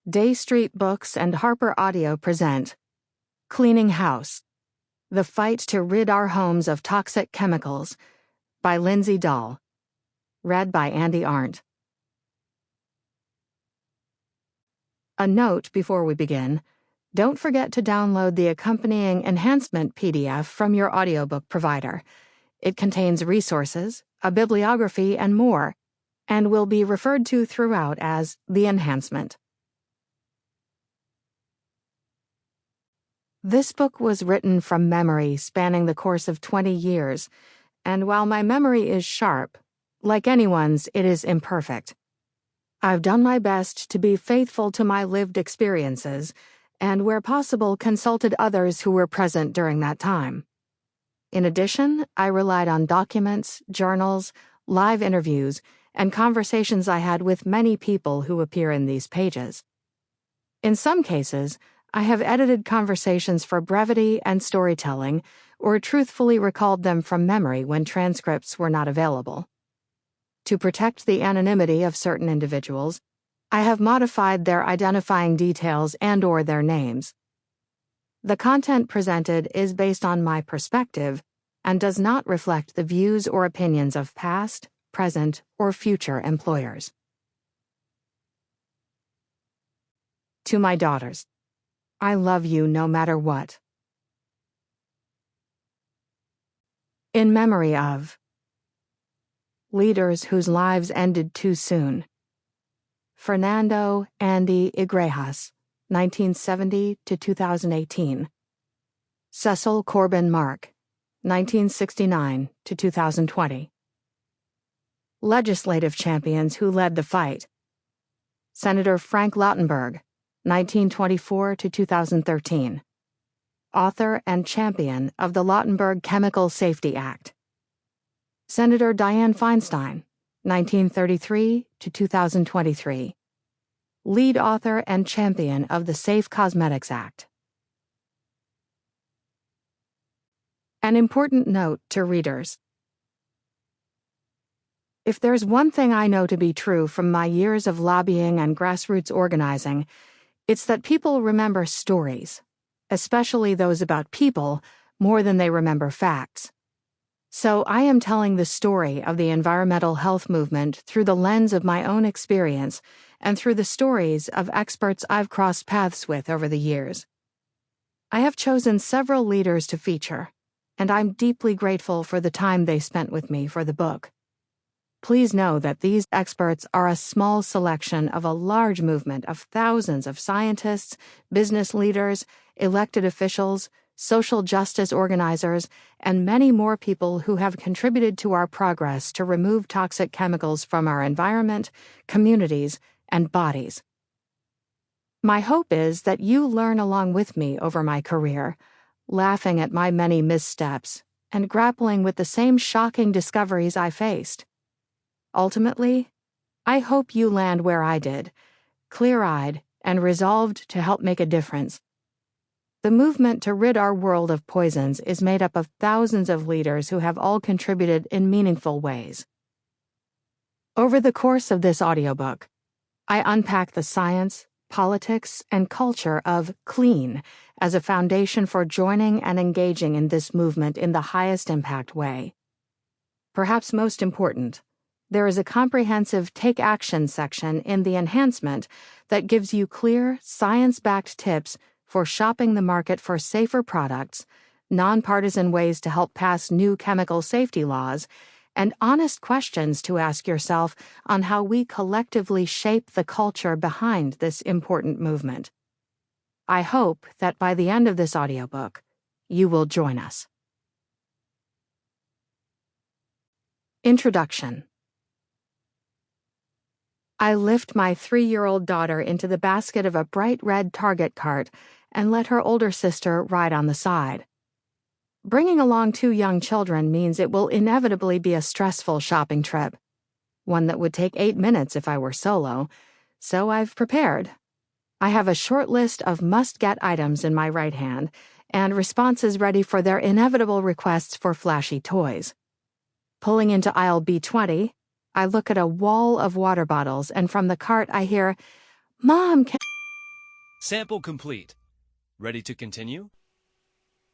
Day Street Books and HarperAudio present Cleaning House: The Fight to Rid Our Homes of Toxic Chemicals by Lindsay Dahl. Read by Arndt. A note before we begin: don't forget to download the accompanying enhancement PDF from your audiobook provider. It contains resources, a bibliography, and more, and will be referred to throughout as the enhancement. This book was written from memory spanning the course of 20 years, and while my memory is sharp, like anyone's, it is imperfect. I've done my best to be faithful to my lived experiences, and where possible consulted others who were present during that time. In addition, I relied on documents, journals, live interviews, and conversations I had with many people who appear in these pages. In some cases, I have edited conversations for brevity and storytelling, or truthfully recalled them from memory when transcripts were not available. To protect the anonymity of certain individuals, I have modified their identifying details and/or their names. The content presented is based on my perspective and does not reflect the views or opinions of past, present, or future employers. To my daughters, I love you no matter what. In memory of leaders whose lives ended too soon. Fernando Andi Igrejas, 1970 to 2018. Cecil Corbin Mark, 1969 to 2020. Legislative champions who led the fight. Senator Frank Lautenberg, 1924 to 2013. Author and champion of the Lautenberg Chemical Safety Act. Senator Dianne Feinstein, 1933 to 2023. Lead author and champion of the Safe Cosmetics Act. An important note to readers. If there's one thing I know to be true from my years of lobbying and grassroots organizing, it's that people remember stories, especially those about people, more than they remember facts. So I am telling the story of the environmental health movement through the lens of my own experience and through the stories of experts I've crossed paths with over the years. I have chosen several leaders to feature, and I'm deeply grateful for the time they spent with me for the book. Please know that these experts are a small selection of a large movement of thousands of scientists, business leaders, elected officials, social justice organizers, and many more people who have contributed to our progress to remove toxic chemicals from our environment, communities, and bodies. My hope is that you learn along with me over my career, laughing at my many missteps and grappling with the same shocking discoveries I faced. Ultimately, I hope you land where I did, clear-eyed and resolved to help make a difference. The movement to rid our world of poisons is made up of thousands of leaders who have all contributed in meaningful ways. Over the course of this audiobook, I unpack the science, politics, and culture of clean as a foundation for joining and engaging in this movement in the highest impact way. Perhaps most important, there is a comprehensive Take Action section in the enhancement that gives you clear, science-backed tips for shopping the market for safer products, nonpartisan ways to help pass new chemical safety laws, and honest questions to ask yourself on how we collectively shape the culture behind this important movement. I hope that by the end of this audiobook, you will join us. Introduction. I lift my 3-year-old daughter into the basket of a bright red Target cart and let her older sister ride on the side. Bringing along 2 young children means it will inevitably be a stressful shopping trip, one that would take 8 minutes if I were solo, so I've prepared. I have a short list of must-get items in my right hand and responses ready for their inevitable requests for flashy toys. Pulling into aisle B20, I look at a wall of water bottles, and from the cart I hear, "Mom, can..." Sample complete. Ready to continue?